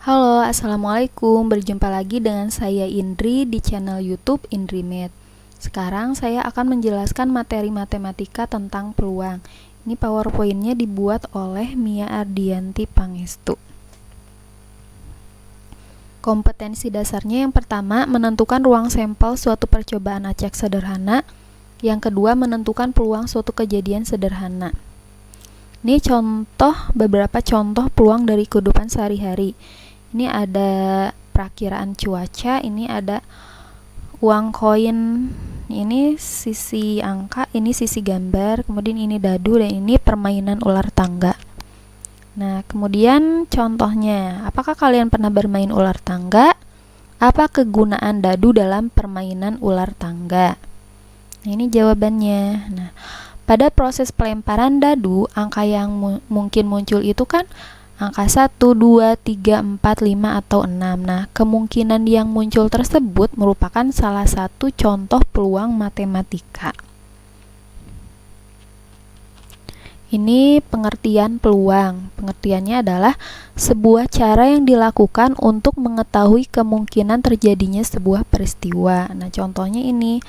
Halo, Assalamualaikum. Berjumpa lagi dengan saya Indri di channel YouTube Indri Med. Sekarang saya akan menjelaskan materi matematika tentang peluang. Ini PowerPoint-nya dibuat oleh Mia Ardianti Pangestu. Kompetensi dasarnya yang pertama, menentukan ruang sampel suatu percobaan acak sederhana. Yang kedua, menentukan peluang suatu kejadian sederhana. Ini beberapa contoh peluang dari kehidupan sehari-hari. Ini ada perakiraan cuaca, ini ada uang koin, ini sisi angka, ini sisi gambar, kemudian ini dadu, dan ini permainan ular tangga. Nah, kemudian contohnya, apakah kalian pernah bermain ular tangga? Apa kegunaan dadu dalam permainan ular tangga? Nah, ini jawabannya. Nah, pada proses pelemparan dadu, angka yang mungkin muncul itu kan angka 1, 2, 3, 4, 5, atau 6. Nah, kemungkinan yang muncul tersebut merupakan salah satu contoh peluang matematika. Ini pengertian peluang. Pengertiannya adalah sebuah cara yang dilakukan untuk mengetahui kemungkinan terjadinya sebuah peristiwa. Nah, contohnya ini.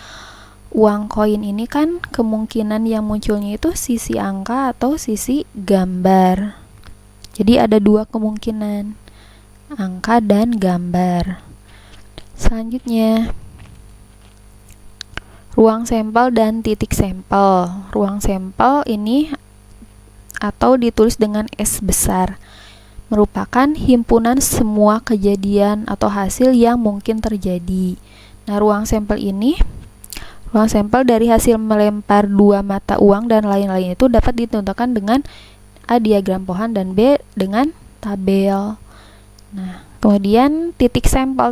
Uang koin ini kan kemungkinan yang munculnya itu sisi angka atau sisi gambar. Jadi ada dua kemungkinan, angka dan gambar. Selanjutnya, ruang sampel dan titik sampel. Ruang sampel ini atau ditulis dengan S besar, merupakan himpunan semua kejadian atau hasil yang mungkin terjadi. Nah, ruang sampel dari hasil melempar dua mata uang dan lain-lain itu dapat ditentukan dengan A. diagram pohon dan B. dengan tabel. Nah, kemudian titik sampel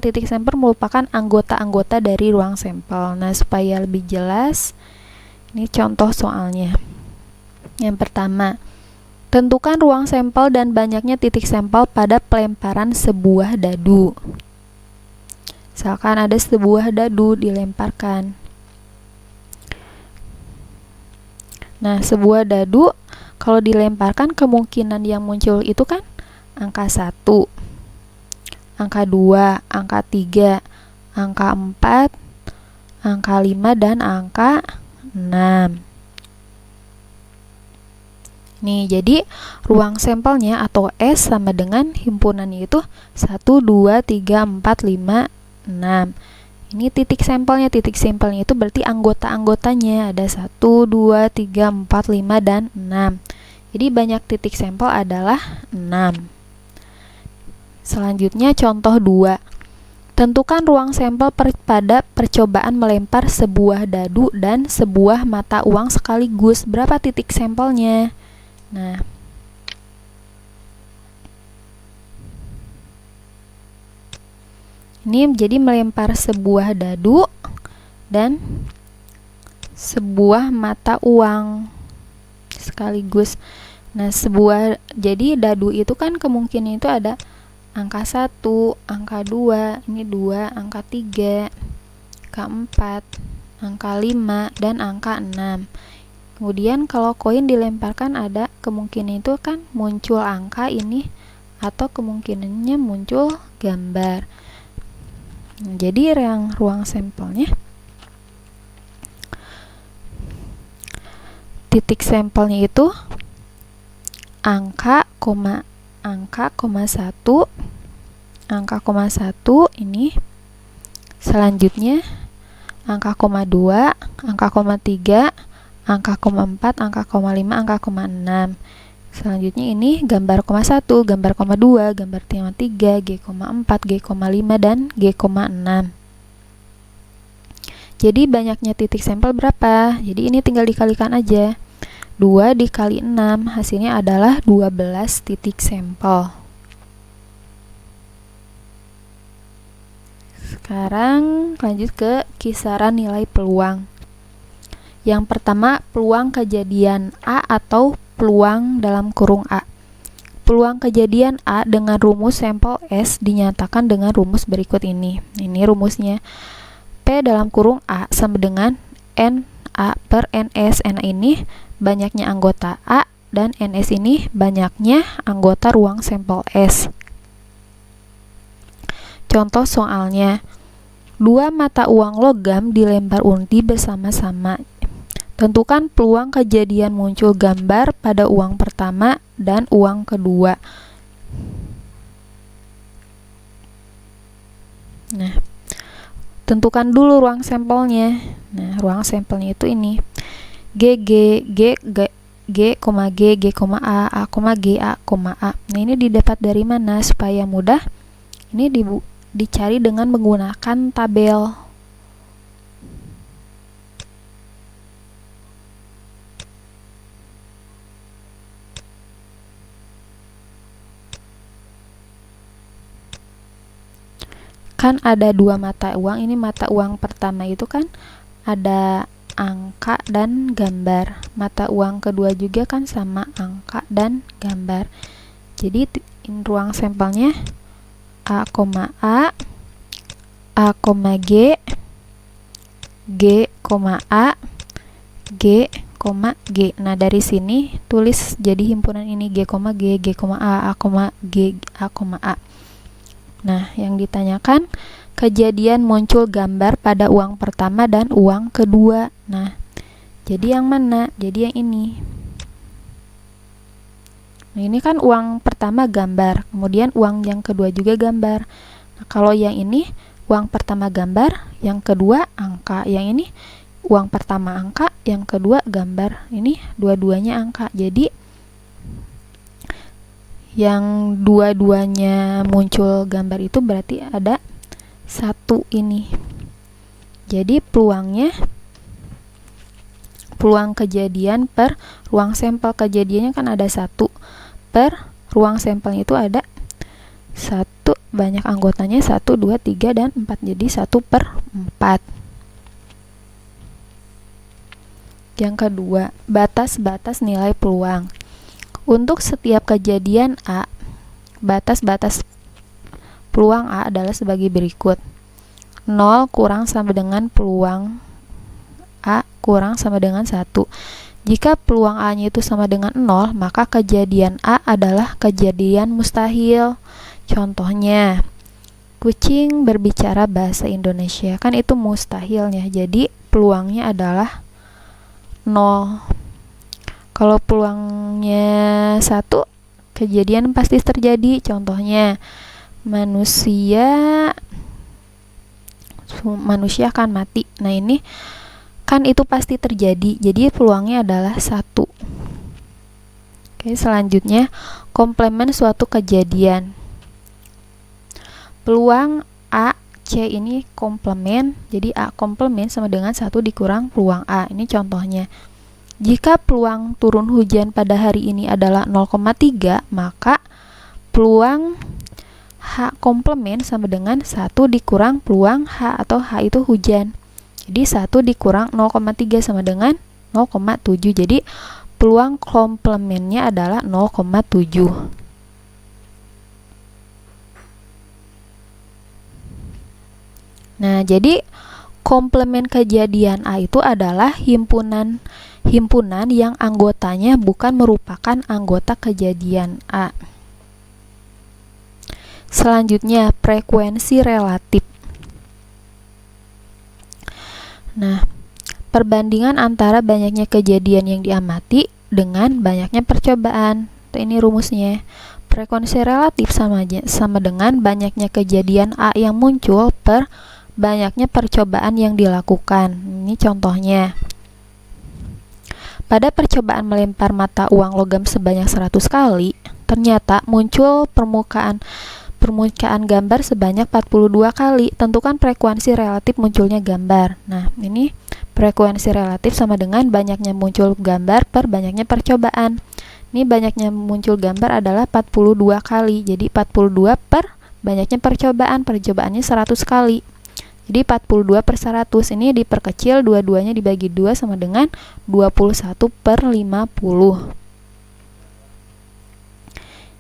merupakan anggota-anggota dari ruang sampel. Nah, supaya lebih jelas, ini contoh soalnya. Yang pertama, tentukan ruang sampel dan banyaknya titik sampel pada pelemparan sebuah dadu. Misalkan ada sebuah dadu dilemparkan. Nah, sebuah dadu kalau dilemparkan, kemungkinan yang muncul itu kan angka 1, angka 2, angka 3, angka 4, angka 5, dan angka 6. Nih, jadi ruang sampelnya atau S sama dengan himpunannya itu 1, 2, 3, 4, 5, 6. Ini titik sampelnya itu berarti anggota-anggotanya ada 1, 2, 3, 4, 5, dan 6. Jadi banyak titik sampel adalah 6. Selanjutnya contoh 2. Tentukan ruang sampel pada percobaan melempar sebuah dadu dan sebuah mata uang sekaligus. Berapa titik sampelnya? Nah, ini jadi melempar sebuah dadu dan sebuah mata uang sekaligus. Nah, jadi dadu itu kan kemungkinan itu ada angka 1, angka 2, ini 2, angka 3, angka 4, angka 5, dan angka 6. Kemudian kalau koin dilemparkan ada kemungkinan itu kan muncul angka ini atau kemungkinannya muncul gambar. Nah, jadi ruang sampelnya, titik sampelnya itu angka, 1, angka, 1 ini. Selanjutnya angka, 2, angka, 3, angka, 4, angka, 5, angka, 6. Selanjutnya ini gambar, 1, gambar, 2, gambar, 3, G,4, G,5, dan G,6. Jadi banyaknya titik sampel berapa? Jadi ini tinggal dikalikan aja. 2 dikali 6, hasilnya adalah 12 titik sampel. Sekarang lanjut ke kisaran nilai peluang. Yang pertama, peluang kejadian A atau peluang dalam kurung A. Peluang kejadian A dengan rumus sampel S dinyatakan dengan rumus berikut ini. Ini rumusnya. P dalam kurung A sama dengan N A per NS. N ini banyaknya anggota A dan NS ini banyaknya anggota ruang sampel S. Contoh soalnya, 2 mata uang logam dilempar undi bersama-sama. Tentukan peluang kejadian muncul gambar pada uang pertama dan uang kedua. Nah, tentukan dulu ruang sampelnya. Nah, ruang sampelnya itu ini. G, G, G, G, G, G, G, A, G, A, A. Nah, ini didapat dari mana? Supaya mudah, ini dicari dengan menggunakan tabel. Kan ada 2 mata uang. Ini mata uang pertama itu kan ada angka dan gambar. Mata uang kedua juga kan sama angka dan gambar. Jadi ruang sampelnya A, A, G, G, A, G, G. Nah, dari sini tulis jadi himpunan ini G, G, A, G, A. Nah, yang ditanyakan kejadian muncul gambar pada uang pertama dan uang kedua. Nah, jadi yang mana? Jadi yang ini. Nah, ini kan uang pertama gambar, kemudian uang yang kedua juga gambar. Nah, kalau yang ini uang pertama gambar, yang kedua angka. Yang ini uang pertama angka, yang kedua gambar. Ini dua-duanya angka. Jadi yang dua-duanya muncul gambar itu berarti ada 1 ini. Jadi peluang kejadian per ruang sampel kejadiannya kan ada 1 per ruang sampelnya itu ada 1, banyak anggotanya 1, 2, 3, dan 4. Jadi 1 per 4. Yang kedua, batas-batas nilai peluang. Untuk setiap kejadian A, batas-batas peluang A adalah sebagai berikut. 0 kurang sama dengan peluang A kurang sama dengan 1. Jika peluang A-nya itu sama dengan 0, maka kejadian A adalah kejadian mustahil. Contohnya, kucing berbicara bahasa Indonesia. Kan itu mustahilnya. Jadi peluangnya adalah 0. Kalau peluangnya 1, kejadian pasti terjadi. Contohnya, manusia akan mati. Nah, ini kan itu pasti terjadi. Jadi peluangnya adalah 1. Oke, selanjutnya komplement suatu kejadian. Peluang A, C ini komplement. Jadi A komplement sama dengan 1 dikurang peluang A. Ini contohnya. Jika peluang turun hujan pada hari ini adalah 0,3, maka peluang H komplement sama dengan 1 dikurang peluang H, atau H itu hujan. Jadi 1 dikurang 0,3 sama dengan 0,7. Jadi peluang komplementnya adalah 0,7. Nah, jadi komplement kejadian A itu adalah himpunan yang anggotanya bukan merupakan anggota kejadian A. Selanjutnya, frekuensi relatif. Nah, perbandingan antara banyaknya kejadian yang diamati dengan banyaknya percobaan. Ini rumusnya. Frekuensi relatif sama dengan banyaknya kejadian A yang muncul per banyaknya percobaan yang dilakukan. Ini contohnya. Pada percobaan melempar mata uang logam sebanyak 100 kali, ternyata muncul permukaan gambar sebanyak 42 kali. Tentukan frekuensi relatif munculnya gambar. Nah, ini frekuensi relatif sama dengan banyaknya muncul gambar per banyaknya percobaan. Ini banyaknya muncul gambar adalah 42 kali. Jadi 42 per banyaknya percobaannya 100 kali. Jadi 42 per 100 ini diperkecil, dua-duanya dibagi 2 sama dengan 21 per 50.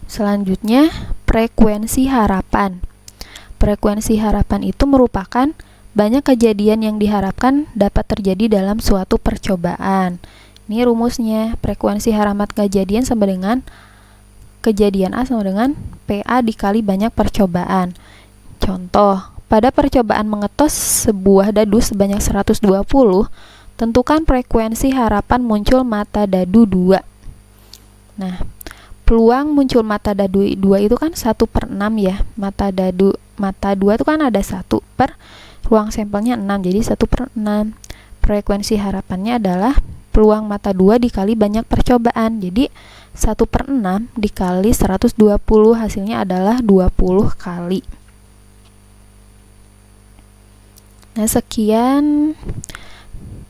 Selanjutnya, frekuensi harapan. Frekuensi harapan itu merupakan banyak kejadian yang diharapkan dapat terjadi dalam suatu percobaan. Ini rumusnya, frekuensi harapan kejadian sama dengan kejadian A sama dengan PA dikali banyak percobaan. Contoh, pada percobaan mengetos sebuah dadu sebanyak 120, tentukan frekuensi harapan muncul mata dadu 2. Nah, peluang muncul mata dadu 2 itu kan 1/6 ya. Mata 2 itu kan ada 1 per ruang sampelnya 6, jadi 1/6. Frekuensi harapannya adalah peluang mata 2 dikali banyak percobaan. Jadi 1/6 dikali 120, hasilnya adalah 20 kali. Nah, sekian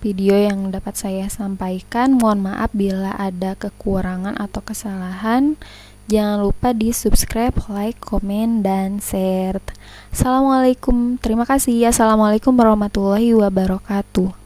video yang dapat saya sampaikan. Mohon maaf bila ada kekurangan atau kesalahan. Jangan lupa di subscribe, like, komen, dan share. Assalamualaikum. Terima kasih. Assalamualaikum warahmatullahi wabarakatuh.